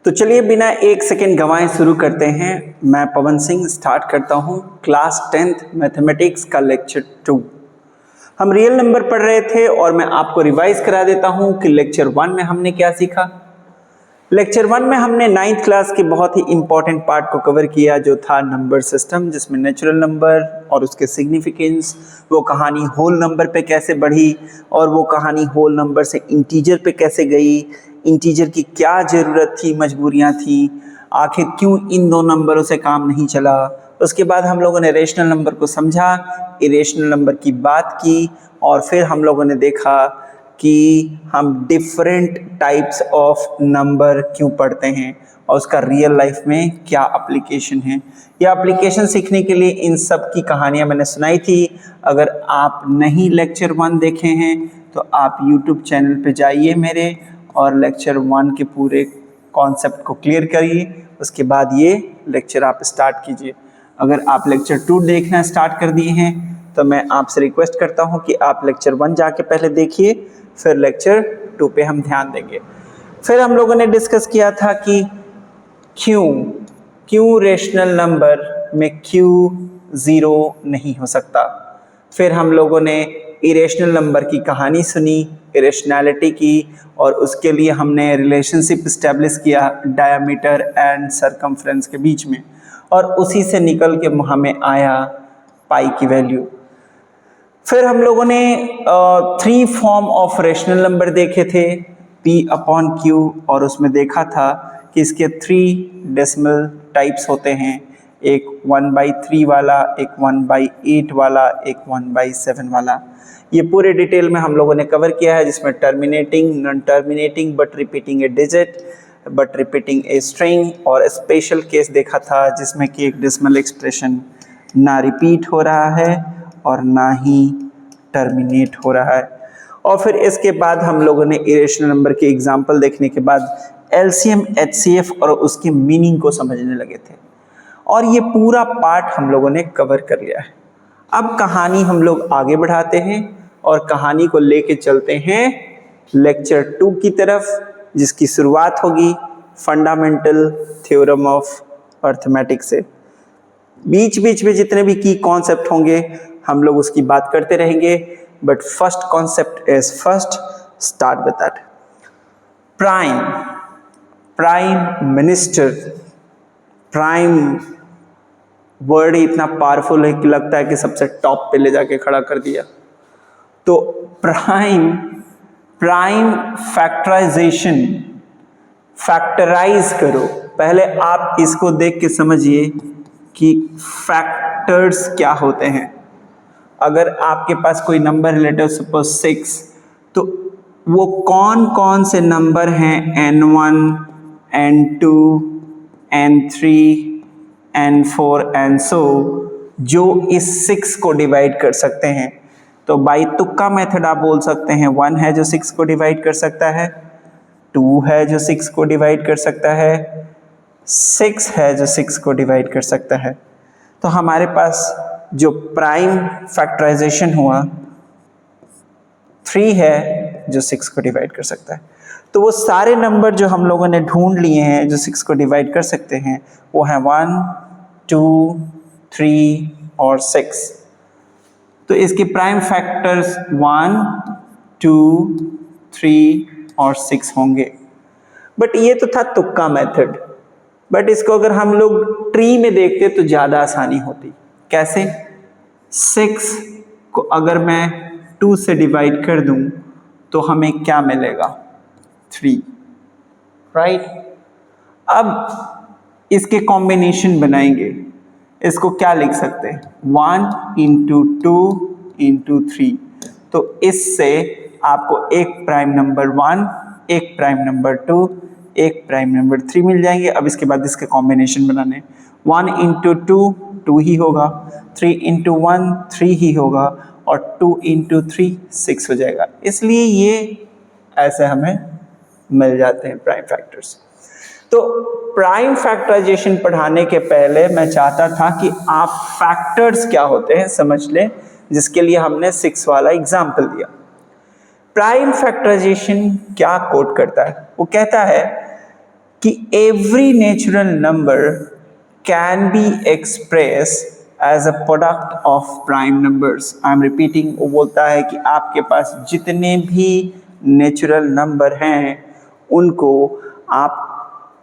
तो चलिए बिना एक सेकेंड गंवाए शुरू करते हैं। मैं पवन सिंह स्टार्ट करता हूँ क्लास 10th मैथमेटिक्स का लेक्चर 2। हम रियल नंबर पढ़ रहे थे और मैं आपको रिवाइज करा देता हूँ कि लेक्चर 1 में हमने क्या सीखा। लेक्चर 1 में हमने 9th क्लास के बहुत ही इंपॉर्टेंट पार्ट को कवर किया जो था नंबर सिस्टम, जिसमें नेचुरल नंबर और उसके सिग्निफिकेंस, वो कहानी होल नंबर पे कैसे बढ़ी और वो कहानी होल नंबर से इंटीजर पे कैसे गई, इंटीजर की क्या ज़रूरत थी, मजबूरियां थी, आखिर क्यों इन दो नंबरों से काम नहीं चला। उसके बाद हम लोगों ने रेशनल नंबर को समझा, इरेशनल नंबर की बात की और फिर हम लोगों ने देखा कि हम डिफरेंट टाइप्स ऑफ नंबर क्यों पढ़ते हैं और उसका रियल लाइफ में क्या एप्लीकेशन है। यह एप्लीकेशन सीखने के लिए इन सब की कहानियाँ मैंने सुनाई थी। अगर आप नहीं लेक्चर 1 देखे हैं तो आप यूट्यूब चैनल पे जाइए मेरे और लेक्चर 1 के पूरे कॉन्सेप्ट को क्लियर करिए। उसके बाद ये लेक्चर आप स्टार्ट कीजिए। अगर आप लेक्चर 2 देखना स्टार्ट कर दिए हैं तो मैं आपसे रिक्वेस्ट करता हूं कि आप लेक्चर 1 जाके पहले देखिए, फिर लेक्चर 2 पे हम ध्यान देंगे। फिर हम लोगों ने डिस्कस किया था कि क्यों रेशनल नंबर में क्यों ज़ीरो नहीं हो सकता। फिर हम लोगों ने इरेशनल नंबर की कहानी सुनी, इरेशनैलिटी की, और उसके लिए हमने रिलेशनशिप इस्टेब्लिश किया डायमीटर एंड सरकमफ्रेंस के बीच में, और उसी से निकल के हमें आया पाई की वैल्यू। फिर हम लोगों ने 3 फॉर्म ऑफ रेशनल नंबर देखे थे, P/Q, और उसमें देखा था कि इसके 3 डेसिमल टाइप्स होते हैं, एक 1/3 वाला, एक 1/8 वाला, एक 1/7 वाला। ये पूरे डिटेल में हम लोगों ने कवर किया है, जिसमें terminating, non terminating, but repeating A digit, but repeating a string, और स्पेशल केस देखा था जिसमें कि एक डेसिमल एक्सप्रेशन ना रिपीट हो रहा है और ना ही टर्मिनेट हो रहा है। और फिर इसके बाद हम लोगों ने इरेशनल नंबर के एग्जाम्पल देखने के बाद एलसीएम, एचसीएफ और उसकी मीनिंग को समझने लगे थे, और ये पूरा पार्ट हम लोगों ने कवर कर लिया है। अब कहानी हम लोग आगे बढ़ाते हैं और कहानी को लेके चलते हैं लेक्चर 2 की तरफ, जिसकी शुरुआत होगी फंडामेंटल थ्योरम ऑफ अर्थमेटिक से। बीच बीच में जितने भी की कॉन्सेप्ट होंगे हम लोग उसकी बात करते रहेंगे, but first concept is first, start with that. Prime minister, prime word इतना पावरफुल है कि लगता है कि सबसे टॉप पे ले जाके खड़ा कर दिया। तो प्राइम फैक्टराइजेशन, फैक्टराइज करो। पहले आप इसको देख के समझिए कि फैक्टर्स क्या होते हैं। अगर आपके पास कोई नंबर रिलेटिव सपोज 6, तो वो कौन कौन से नंबर हैं n1, n2, n3, n4 and so, जो इस 6 को डिवाइड कर सकते हैं। तो बाई तुक्का मेथड आप बोल सकते हैं 1 है जो 6 को डिवाइड कर सकता है, 2 है जो 6 को डिवाइड कर सकता है, 6 है जो 6 को डिवाइड कर सकता है। तो हमारे पास जो प्राइम फैक्टराइजेशन हुआ 3 है जो 6 को डिवाइड कर सकता है। तो वो सारे नंबर जो हम लोगों ने ढूंढ लिए हैं जो 6 को डिवाइड कर सकते हैं वो हैं 1, 2, 3 और 6। तो इसके प्राइम फैक्टर्स 1, 2, 3 और 6 होंगे। बट ये तो था तुक्का मेथड, बट इसको अगर हम लोग ट्री में देखते तो ज़्यादा आसानी होती। कैसे? 6 को अगर मैं 2 से डिवाइड कर दूं तो हमें क्या मिलेगा? 3, राइट। अब इसके कॉम्बिनेशन बनाएंगे। इसको क्या लिख सकते हैं? 1 × 2 × 3। तो इससे आपको एक प्राइम नंबर 1, एक प्राइम नंबर 2, एक प्राइम नंबर 3 मिल जाएंगे। अब इसके बाद इसके कॉम्बिनेशन बनाने, 1 × 2 2 ही होगा, 3 × 1 3 ही होगा, और 2 × 3 6 हो जाएगा। इसलिए ये ऐसे हमें मिल जाते हैं प्राइम फैक्टर्स। तो प्राइम फैक्टराइजेशन पढ़ाने के पहले मैं चाहता था कि आप फैक्टर्स क्या होते हैं समझ लें, जिसके लिए हमने 6 वाला एग्जाम्पल दिया। प्राइम फैक्टराइजेशन क्या कोट करता है? वो कहता है कि every natural number can be express as a product of prime numbers. I am repeating, वो बोलता है कि आपके पास जितने भी नेचुरल नंबर हैं उनको आप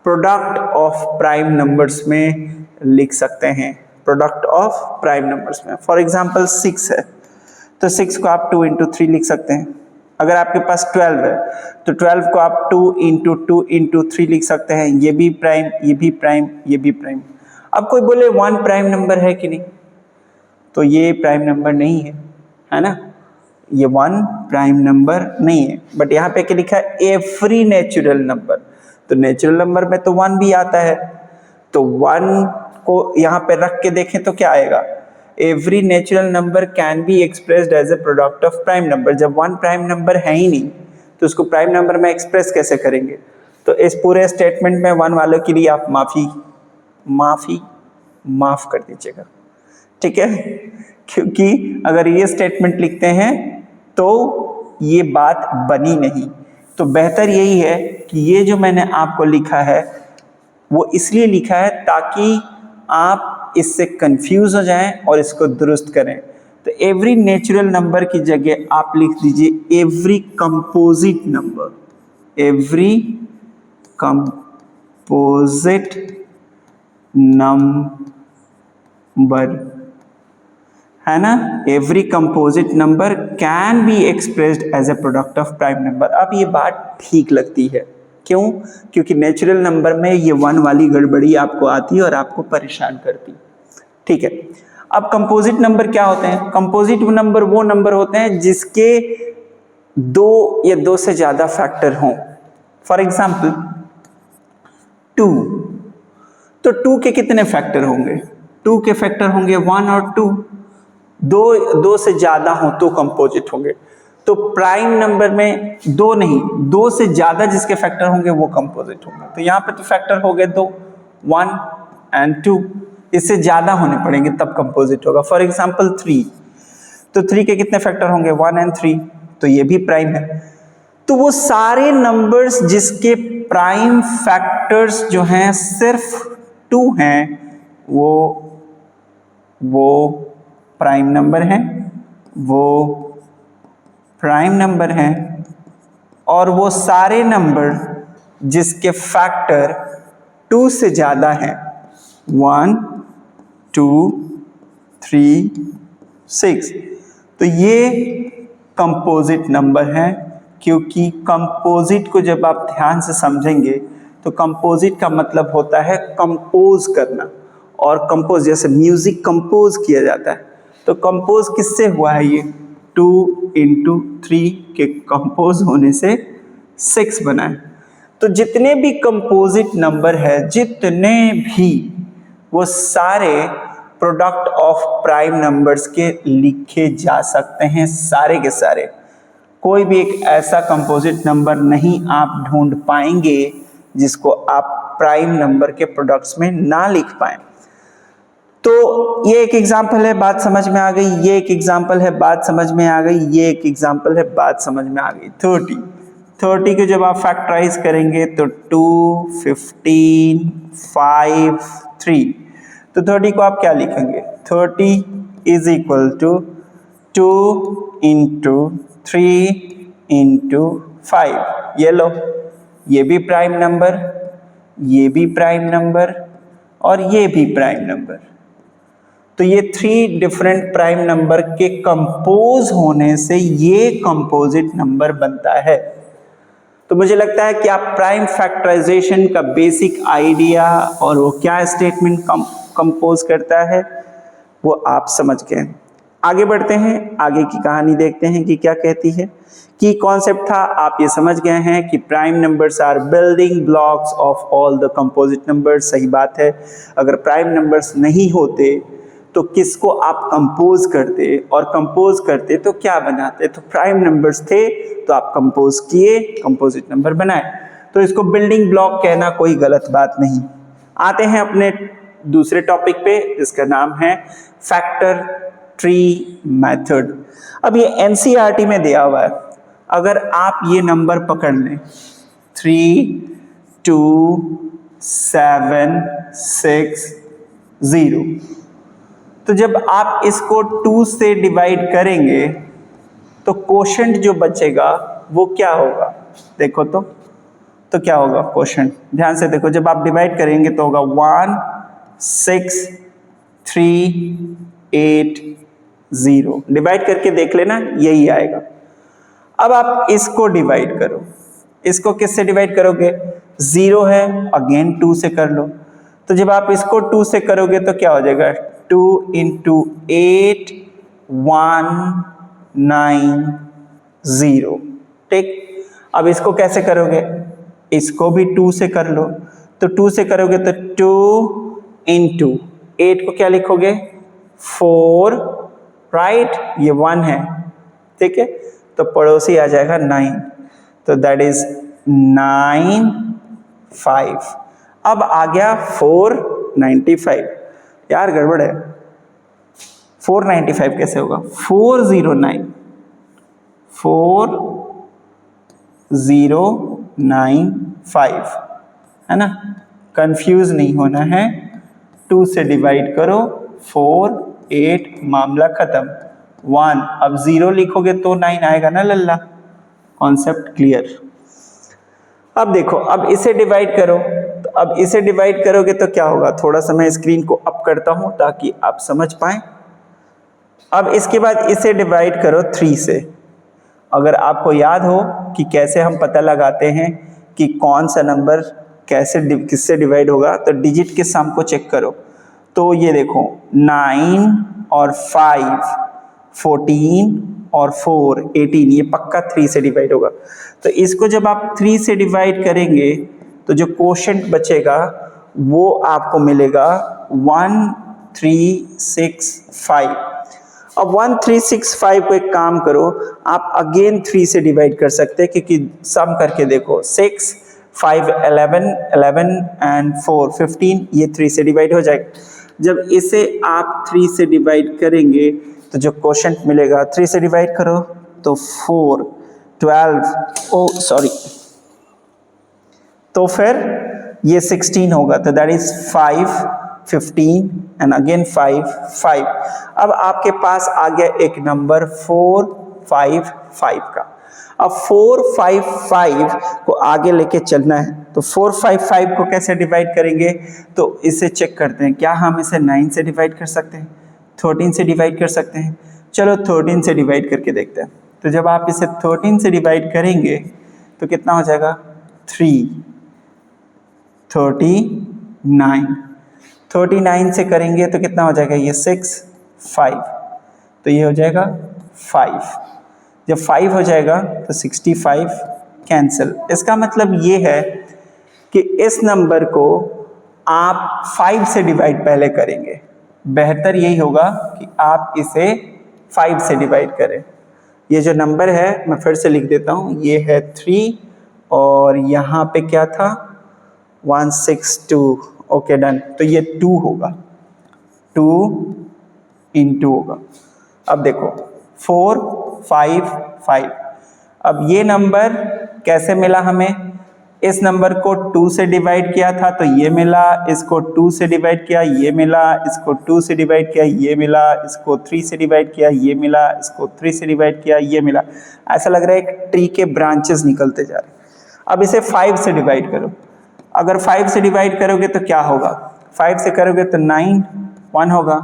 प्रोडक्ट ऑफ प्राइम नंबर्स में लिख सकते हैं, प्रोडक्ट ऑफ प्राइम नंबर्स में। फॉर एग्जांपल 6 है तो 6 को आप 2 इंटू 3 लिख सकते हैं। अगर आपके पास 12 है तो 12 को आप 2 इंटू 2 इंटू 3 लिख सकते हैं। ये भी प्राइम, ये भी प्राइम, ये भी प्राइम। अब कोई बोले 1 प्राइम नंबर है कि नहीं, तो ये प्राइम नंबर नहीं है ना, ये 1 प्राइम नंबर नहीं है। बट यहाँ पे क्या लिखा है, एवरी नेचुरल नंबर, तो नेचुरल नंबर में तो 1 भी आता है, तो 1 को यहाँ पे रख के देखें तो क्या आएगा, every natural number can be expressed as a product of prime number. जब 1 प्राइम नंबर है ही नहीं तो उसको प्राइम नंबर में एक्सप्रेस कैसे करेंगे। तो इस पूरे स्टेटमेंट में 1 वालों के लिए आप माफ कर दीजिएगा, ठीक है, क्योंकि अगर ये स्टेटमेंट लिखते हैं तो ये बात बनी नहीं। तो बेहतर यही है कि ये जो मैंने आपको लिखा है वो इसलिए लिखा है ताकि आप इससे कंफ्यूज हो जाएं और इसको दुरुस्त करें। तो एवरी नेचुरल नंबर की जगह आप लिख दीजिए every composite number, every composite number, है ना। Every composite number can be expressed as a product of prime number. अब ये बात ठीक लगती है, क्यों, क्योंकि नेचुरल नंबर में ये 1 वाली गड़बड़ी आपको आती है और आपको परेशान करती, ठीक है। अब कंपोजिट नंबर क्या होते हैं, कंपोजिट नंबर वो नंबर होते हैं जिसके 2 या 2 से ज्यादा फैक्टर हों। फॉर एग्जाम्पल 2, तो 2 के कितने फैक्टर होंगे, 2 के फैक्टर होंगे 1 और 2, 2 से ज्यादा हो तो कंपोजिट होंगे। तो प्राइम नंबर में 2 नहीं, 2 से ज्यादा जिसके फैक्टर होंगे वो कंपोजिट होंगे। तो यहाँ पे तो फैक्टर हो गए 2, 1 एंड 2, इससे ज्यादा होने पड़ेंगे तब कंपोजिट होगा। फॉर एग्जाम्पल 3, तो 3 के कितने फैक्टर होंगे 1 एंड 3, तो ये भी प्राइम है। तो वो सारे नंबर्स जिसके प्राइम फैक्टर्स जो हैं सिर्फ 2 हैं वो प्राइम नंबर हैं, वो प्राइम नंबर हैं। और वो सारे नंबर जिसके फैक्टर 2 से ज्यादा हैं, 1, 2, 3, 6, तो ये कंपोजिट नंबर हैं। क्योंकि कंपोजिट को जब आप ध्यान से समझेंगे तो कंपोजिट का मतलब होता है कंपोज करना, और कंपोज जैसे म्यूजिक कंपोज किया जाता है, तो कंपोज किससे हुआ है, ये 2 इंटू 3 के कंपोज होने से 6 बना है। तो जितने भी कंपोजिट नंबर है, जितने भी, वो सारे प्रोडक्ट ऑफ प्राइम नंबर्स के लिखे जा सकते हैं, सारे के सारे। कोई भी एक ऐसा कंपोजिट नंबर नहीं आप ढूंढ पाएंगे जिसको आप प्राइम नंबर के प्रोडक्ट्स में ना लिख पाएं। तो ये एक एग्जाम्पल है, बात समझ में आ गई, ये एक एग्जाम्पल है, बात समझ में आ गई, ये एक एग्जाम्पल है, बात समझ में आ गई। 30 को जब आप फैक्टराइज करेंगे तो 2, 15, 5, 3, तो 30 को आप क्या लिखेंगे, 30 is equal to 2 into 3 into 5। ये लो, ये भी प्राइम नंबर, ये भी प्राइम नंबर, और ये भी प्राइम नंबर। तो ये 3 डिफरेंट प्राइम नंबर के कंपोज होने से ये कंपोजिट नंबर बनता है। तो मुझे लगता है कि आप प्राइम फैक्टराइजेशन का बेसिक आइडिया और वो क्या स्टेटमेंट कंपोज करता है वो आप समझ गए। आगे बढ़ते हैं, आगे की कहानी देखते हैं कि क्या कहती है। की कॉन्सेप्ट था, आप ये समझ गए हैं कि prime numbers are building blocks of all the composite numbers. सही बात है, अगर प्राइम नंबर्स नहीं होते तो किसको आप कंपोज करते, और कंपोज करते तो क्या बनाते, तो प्राइम नंबर्स थे तो आप कंपोज किए, कंपोजिट नंबर बनाए। तो इसको बिल्डिंग ब्लॉक कहना कोई गलत बात नहीं। आते हैं अपने दूसरे टॉपिक पे, जिसका नाम है फैक्टर ट्री मेथड। अब ये एनसीईआरटी में दिया हुआ है, अगर आप ये नंबर पकड़ लें 3, 2, 760। तो जब आप इसको 2 से डिवाइड करेंगे तो कोशेंट जो बचेगा वो क्या होगा, देखो तो क्या होगा कोशेंट, ध्यान से देखो। जब आप डिवाइड करेंगे तो होगा 16380। डिवाइड करके देख लेना, यही आएगा। अब आप इसको डिवाइड करो, इसको किससे डिवाइड करोगे, 0 है, अगेन 2 से कर लो। तो जब आप इसको 2 से करोगे तो क्या हो जाएगा, 2 × 8 190। ठीक, अब इसको कैसे करोगे, इसको भी 2 से कर लो। तो 2 से करोगे तो 2 × 8 को क्या लिखोगे, 4, राइट, ये 1 है, ठीक है। तो पड़ोसी आ जाएगा 9, तो दैट इज 95। अब आ गया 495, यार गड़बड़ है, 495 कैसे होगा, 409 4095 है ना, कंफ्यूज नहीं होना है। 2 से डिवाइड करो, 4 8, मामला खत्म। 1, अब 0 लिखोगे तो 9 आएगा ना लल्ला, कॉन्सेप्ट क्लियर। अब देखो, अब इसे डिवाइड करो, तो अब इसे डिवाइड करोगे तो क्या होगा, थोड़ा सा मैं स्क्रीन को अप करता हूं ताकि आप समझ पाएं। अब इसके बाद इसे डिवाइड करो 3 से। अगर आपको याद हो कि कैसे हम पता लगाते हैं कि कौन सा नंबर कैसे किससे डिवाइड होगा, तो डिजिट के सम को चेक करो। तो ये देखो 9 और 5 14 और 4 18, ये पक्का 3 से डिवाइड होगा। तो इसको जब आप 3 से डिवाइड करेंगे तो जो कोशेंट बचेगा वो आपको मिलेगा 1365। अब 1365 को एक काम करो, आप अगेन 3 से डिवाइड कर सकते हैं, क्योंकि सम करके देखो 6 5 11 11 एंड 4 15, ये 3 से डिवाइड हो जाएगा। जब इसे आप 3 से डिवाइड करेंगे तो जो कोशेंट मिलेगा, 3 से डिवाइड करो तो 4 12, ओ सॉरी, तो फिर ये 16 होगा, तो दैट इज 5 15 एंड अगेन 5 5। अब आपके पास आ गया एक नंबर 455 का। अब 455 को आगे लेके चलना है, तो 455 को कैसे डिवाइड करेंगे, तो इसे चेक करते हैं। क्या हम इसे 9 से डिवाइड कर सकते हैं, 13 से डिवाइड कर सकते हैं? चलो 13 से डिवाइड करके देखते हैं। तो जब आप इसे 13 से डिवाइड करेंगे तो कितना हो जाएगा, 39 से करेंगे तो कितना हो जाएगा, ये 6 5, तो ये हो जाएगा 5। जब 5 हो जाएगा तो 65 कैंसिल। इसका मतलब ये है कि इस नंबर को आप 5 से डिवाइड पहले करेंगे। बेहतर यही होगा कि आप इसे 5 से डिवाइड करें। ये जो नंबर है मैं फिर से लिख देता हूँ, ये है 3 और यहाँ पे क्या था 162, ओके डन। तो ये 2 होगा, 2 × होगा। अब देखो 4 5 5। अब ये नंबर कैसे मिला हमें, इस नंबर को 2 से डिवाइड किया था तो ये मिला, इसको 2 से डिवाइड किया ये मिला, इसको 2 से डिवाइड किया ये मिला, इसको 3 से डिवाइड किया ये मिला, इसको 3 से डिवाइड किया ये मिला। ऐसा लग रहा है एक ट्री के ब्रांचेस निकलते जा रहे हैं। अब इसे 5 से डिवाइड करो। अगर 5 से डिवाइड करोगे तो क्या होगा, 5 से करोगे तो 9 1 होगा।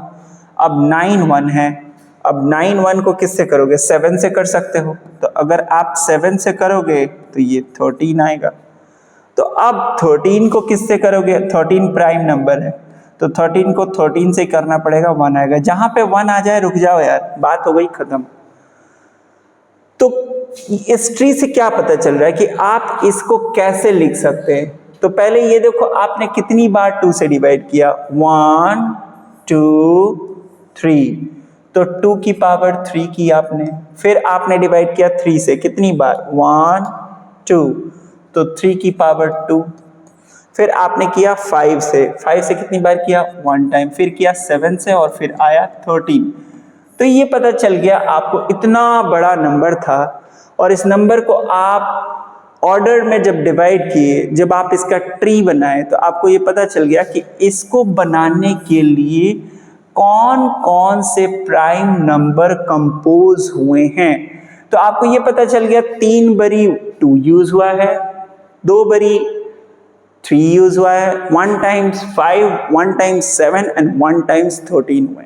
अब 9 1 है, अब 9 1 को किससे करोगे, 7 से कर सकते हो। तो अगर आप 7 से करोगे तो ये 13 आएगा। तो अब 13 को किससे करोगे, 13 प्राइम नंबर है तो 13 को 13 से करना पड़ेगा, 1 आएगा। जहां पे 1 आ जाए रुक जाओ यार, बात हो गई खत्म। तो इस ट्री से क्या पता चल रहा है कि आप इसको कैसे लिख सकते हैं। तो पहले ये देखो आपने कितनी बार 2 से डिवाइड किया, 1 2 3, तो 2 की पावर 3 की आपने, फिर आपने डिवाइड किया 3 से कितनी बार, 1 2, तो 3 की पावर 2, फिर आपने किया 5 से, 5 से कितनी बार किया, 1 टाइम, फिर किया 7 से और फिर आया 13। तो ये पता चल गया आपको इतना बड़ा नंबर था और इस नंबर को आप ऑर्डर में जब डिवाइड किए, जब आप इसका ट्री बनाए, तो आपको ये पता चल गया कि इसको बनाने के लिए कौन कौन से प्राइम नंबर कंपोज हुए हैं। तो आपको ये पता चल गया 3 बारी 2 यूज हुआ है, 2 बारी 3 यूज हुआ है, 1 टाइम्स 5, 1 टाइम्स 7 एंड 1 टाइम्स 13 हुए।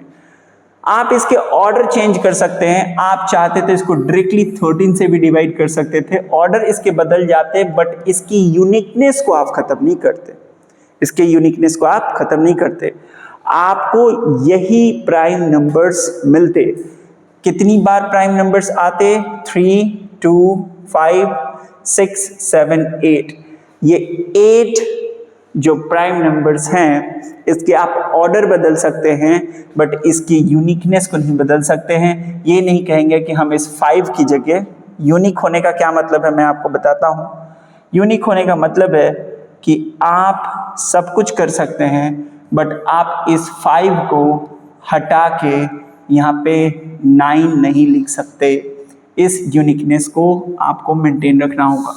आप इसके ऑर्डर चेंज कर सकते हैं, आप चाहते तो इसको डायरेक्टली 13 से भी डिवाइड कर सकते थे, ऑर्डर इसके बदल जाते, बट इसकी यूनिकनेस को आप खत्म नहीं करते, इसके यूनिकनेस को आप खत्म नहीं करते। आपको यही प्राइम नंबर्स मिलते। कितनी बार प्राइम नंबर्स आते? 3, 2, 5, 6, 7, 8। ये 8 जो प्राइम नंबर्स हैं, इसके आप ऑर्डर बदल सकते हैं, बट इसकी यूनिकनेस को नहीं बदल सकते हैं। ये नहीं कहेंगे कि हम इस 5 की जगह, यूनिक होने का क्या मतलब है मैं आपको बताता हूँ। यूनिक होने का मतलब है कि आप सब कुछ कर सकते हैं, बट आप इस 5 को हटा के यहाँ पे 9 नहीं लिख सकते। इस यूनिकनेस को आपको मेंटेन रखना होगा।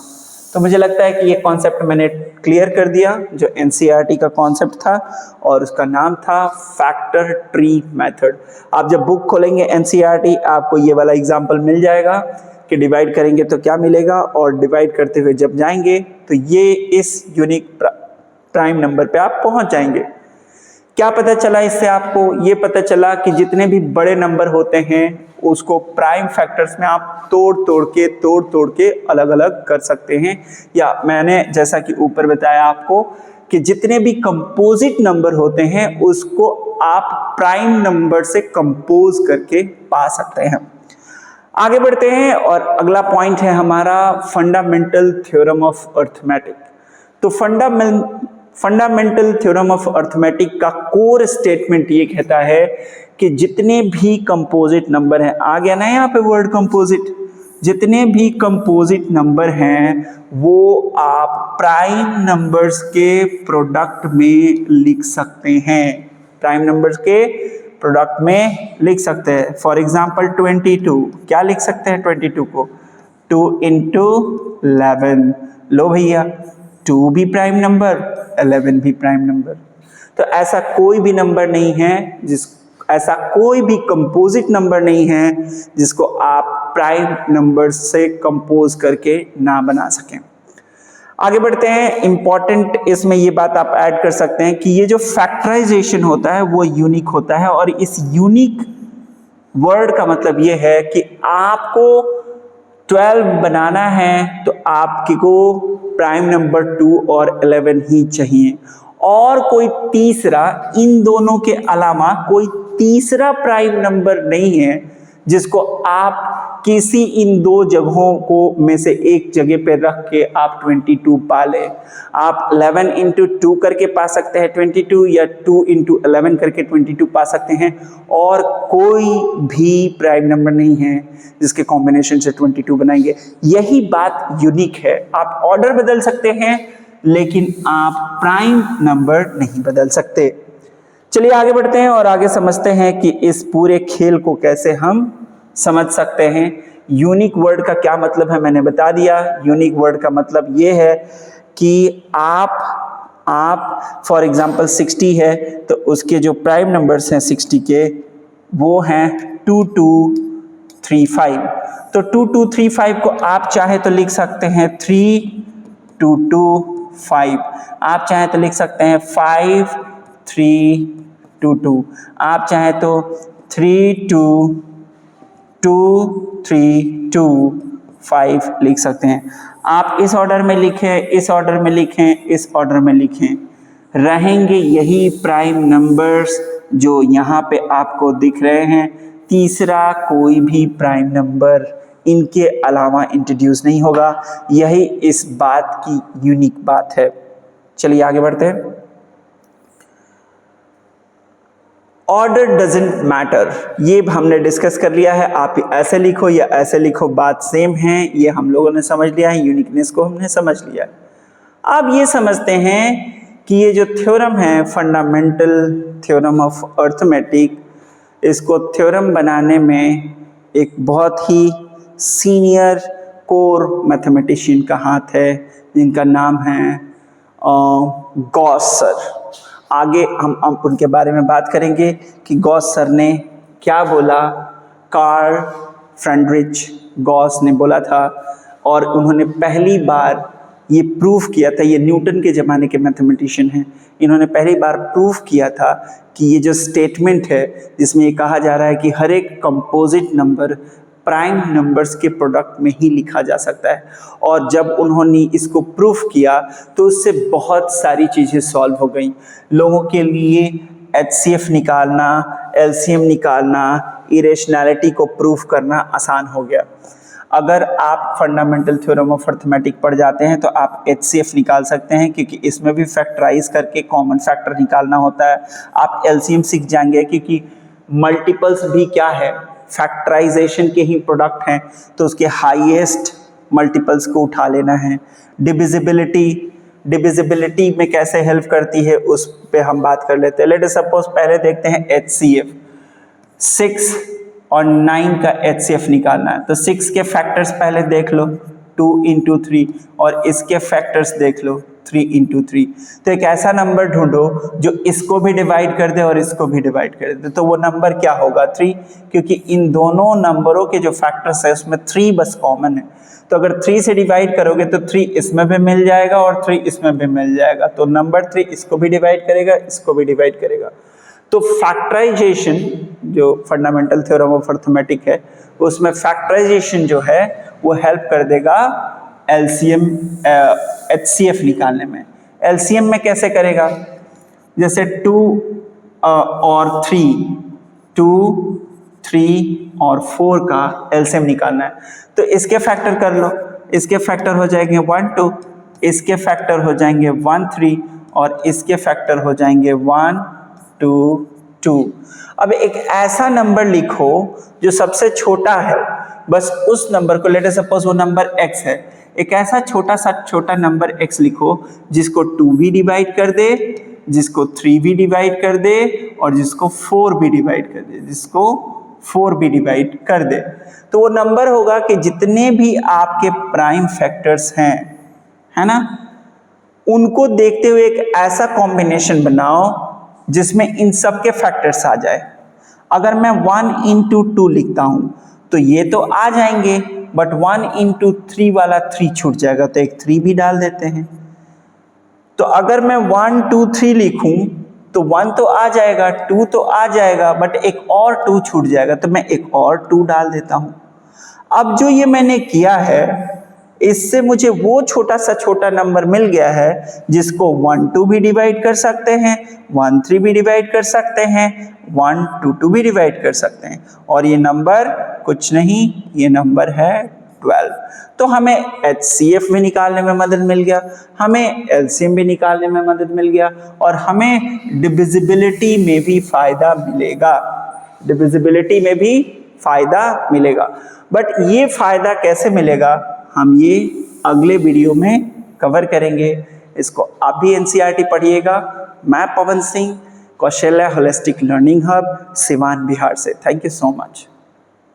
तो मुझे लगता है कि ये कॉन्सेप्ट मैंने क्लियर कर दिया, जो एनसीईआरटी का कॉन्सेप्ट था, और उसका नाम था फैक्टर ट्री मेथड। आप जब बुक खोलेंगे एनसीईआरटी, आपको ये वाला एग्जाम्पल मिल जाएगा कि डिवाइड करेंगे तो क्या मिलेगा, और डिवाइड करते हुए जब जाएंगे तो ये इस यूनिक प्राइम नंबर पे आप पहुंच जाएंगे। क्या पता चला इससे? आपको ये पता चला कि जितने भी बड़े नंबर होते हैं उसको प्राइम फैक्टर्स में आप तोड़ तोड़ के अलग अलग कर सकते हैं, या मैंने जैसा कि ऊपर बताया आपको कि जितने भी कंपोजिट नंबर होते हैं उसको आप प्राइम नंबर से कंपोज करके पा सकते हैं। आगे बढ़ते हैं, और अगला पॉइंट है हमारा फंडामेंटल थ्योरम ऑफ अर्थमेटिक। तो फंडामेंटल थ्योरम ऑफ अर्थमेटिक का कोर स्टेटमेंट ये कहता है कि जितने भी कंपोजिट नंबर हैं, आ गया ना यहाँ पे वर्ड कंपोजिट, जितने भी कंपोजिट नंबर हैं वो आप प्राइम नंबर्स के प्रोडक्ट में लिख सकते हैं, प्राइम नंबर्स के प्रोडक्ट में लिख सकते हैं। फॉर एग्जाम्पल 22, क्या लिख सकते हैं 22 को? 2 into 11। लो भैया, 2 भी प्राइम नंबर, 11 भी प्राइम नंबर। तो ऐसा कोई भी नंबर नहीं है ऐसा कोई भी कंपोजिट नंबर नहीं है जिसको आप प्राइम नंबर से कंपोज करके ना बना सकें। आगे बढ़ते हैं। इंपॉर्टेंट इसमें ये बात आप ऐड कर सकते हैं कि ये जो फैक्टराइजेशन होता है वो यूनिक होता है, और इस यूनिक वर्ड का मतलब ये है कि आपको 12 बनाना है तो आपको प्राइम नंबर 2 और 11 ही चाहिए, और कोई तीसरा, इन दोनों के अलावा कोई तीसरा प्राइम नंबर नहीं है जिसको आप किसी इन दो जगहों को में से एक जगह पे रख के आप 22 पा ले। आप 11 into 2 करके पा सकते हैं 22, या 2 into 11 करके 22 पा सकते हैं, और कोई भी प्राइम नंबर नहीं है जिसके कॉम्बिनेशन से 22 बनाएंगे। यही बात यूनिक है। आप ऑर्डर बदल सकते हैं लेकिन आप प्राइम नंबर नहीं बदल सकते। चलिए आगे बढ़ते हैं और आगे समझते हैं कि इस पूरे खेल को कैसे हम समझ सकते हैं। यूनिक वर्ड का क्या मतलब है मैंने बता दिया। यूनिक वर्ड का मतलब ये है कि आप फॉर एग्जांपल 60 है तो उसके जो प्राइम नंबर्स हैं 60 के वो हैं 2235। तो 2235 को आप चाहे तो लिख सकते हैं 3225, आप चाहे तो लिख सकते हैं 5322, आप चाहे तो 322325 लिख सकते हैं। आप इस ऑर्डर में लिखें, इस ऑर्डर में लिखें, इस ऑर्डर में लिखें, रहेंगे यही प्राइम नंबर्स जो यहाँ पे आपको दिख रहे हैं। तीसरा कोई भी प्राइम नंबर इनके अलावा इंट्रोड्यूस नहीं होगा। यही इस बात की यूनिक बात है। चलिए आगे बढ़ते हैं। ऑर्डर डजंट मैटर, ये हमने डिस्कस कर लिया है। आप ऐसे लिखो या ऐसे लिखो, बात सेम है। ये हम लोगों ने समझ लिया है, यूनिकनेस को हमने समझ लिया है। अब ये समझते हैं कि ये जो थ्योरम है फंडामेंटल थ्योरम ऑफ अर्थमेटिक, इसको थ्योरम बनाने में एक बहुत ही सीनियर कोर मैथमेटिशियन का हाथ है जिनका नाम है गॉस सर। आगे हम उनके बारे में बात करेंगे कि गॉस सर ने क्या बोला। कार्ल फ्रेडरिच गॉस ने बोला था और उन्होंने पहली बार ये प्रूफ किया था, ये न्यूटन के ज़माने के मैथमेटिशियन हैं, इन्होंने पहली बार प्रूफ किया था कि ये जो स्टेटमेंट है जिसमें ये कहा जा रहा है कि हर एक कंपोजिट नंबर प्राइम नंबर्स के प्रोडक्ट में ही लिखा जा सकता है, और जब उन्होंने इसको प्रूफ किया तो उससे बहुत सारी चीज़ें सॉल्व हो गई। लोगों के लिए HCF निकालना, LCM निकालना, इरेशनैलिटी को प्रूफ करना आसान हो गया। अगर आप फंडामेंटल थ्योरम ऑफ अर्थमेटिक पढ़ जाते हैं तो आप HCF निकाल सकते हैं, क्योंकि इसमें भी फैक्टराइज करके कॉमन फैक्टर निकालना होता है। आप LCM सीख जाएंगे क्योंकि मल्टीपल्स भी क्या है, फैक्टराइजेशन के ही प्रोडक्ट हैं, तो उसके हाईएस्ट मल्टीपल्स को उठा लेना है। डिविजिबिलिटी में कैसे हेल्प करती है उस पे हम बात कर लेते हैं। लेट अस सपोज पहले देखते हैं HCF। 6 और 9 का HCF निकालना है तो 6 के फैक्टर्स पहले देख लो 2 × 3 और इसके फैक्टर्स देख लो 3 × 3। तो एक ऐसा नंबर ढूंढो जो इसको भी डिवाइड कर दे और इसको भी डिवाइड कर दे, तो वो नंबर क्या होगा 3, क्योंकि इन दोनों नंबरों के जो फैक्टर्स है उसमें 3 बस कॉमन है। तो अगर 3 से डिवाइड करोगे तो 3 इसमें भी मिल जाएगा और 3 इसमें भी मिल जाएगा, तो नंबर 3 इसको भी डिवाइड करेगा, इसको भी डिवाइड करेगा। तो फैक्टराइजेशन जो फंडामेंटल थ्योरम ऑफ अर्थमेटिक है उसमें फैक्टराइजेशन जो है वो हेल्प कर देगा LCM HCF निकालने में। LCM में कैसे करेगा, जैसे 2 और 3 और 4 का LCM निकालना है तो इसके फैक्टर कर लो, इसके फैक्टर हो जाएंगे 1 2, इसके फैक्टर हो जाएंगे 1 3 और इसके फैक्टर हो जाएंगे 1 2 2। अब एक ऐसा नंबर लिखो जो सबसे छोटा है, बस उस नंबर को, लेट अस सपोज वो नंबर x है, एक ऐसा छोटा नंबर x लिखो जिसको 2 भी डिवाइड कर दे, जिसको 3 भी डिवाइड कर दे और जिसको 4 भी डिवाइड कर दे, जिसको 4 भी डिवाइड कर दे। तो वो नंबर होगा कि जितने भी आपके प्राइम फैक्टर्स हैं, है ना, उनको देखते हुए एक ऐसा कॉम्बिनेशन बनाओ जिसमें इन सब के फैक्टर्स आ जाए। अगर मैं 1 × 2 लिखता हूं तो ये तो आ जाएंगे, बट 1 × 3 वाला 3 छूट जाएगा, तो एक 3 भी डाल देते हैं। तो अगर मैं 1 2 3 लिखूं तो 1 तो आ जाएगा, 2 तो आ जाएगा, बट एक और 2 छूट जाएगा, तो मैं एक और 2 डाल देता हूं। अब जो ये मैंने किया है इससे मुझे वो छोटा नंबर मिल गया है जिसको 1 2 भी डिवाइड कर सकते हैं, 1 3 भी डिवाइड कर सकते हैं, 1 2 2 भी डिवाइड कर सकते हैं, और ये नंबर कुछ नहीं, ये नंबर है 12। तो हमें HCF भी निकालने में मदद मिल गया, हमें LCM भी निकालने में मदद मिल गया, और हमें डिविजिबिलिटी में भी फायदा मिलेगा, डिविजिबिलिटी में भी फायदा मिलेगा। बट ये फायदा कैसे मिलेगा हम ये अगले वीडियो में कवर करेंगे। इसको आप भी NCERT पढ़िएगा। मैं Pawan Singh, Kaushalya holistic learning hub, Siwan, Bihar से। Thank you so much.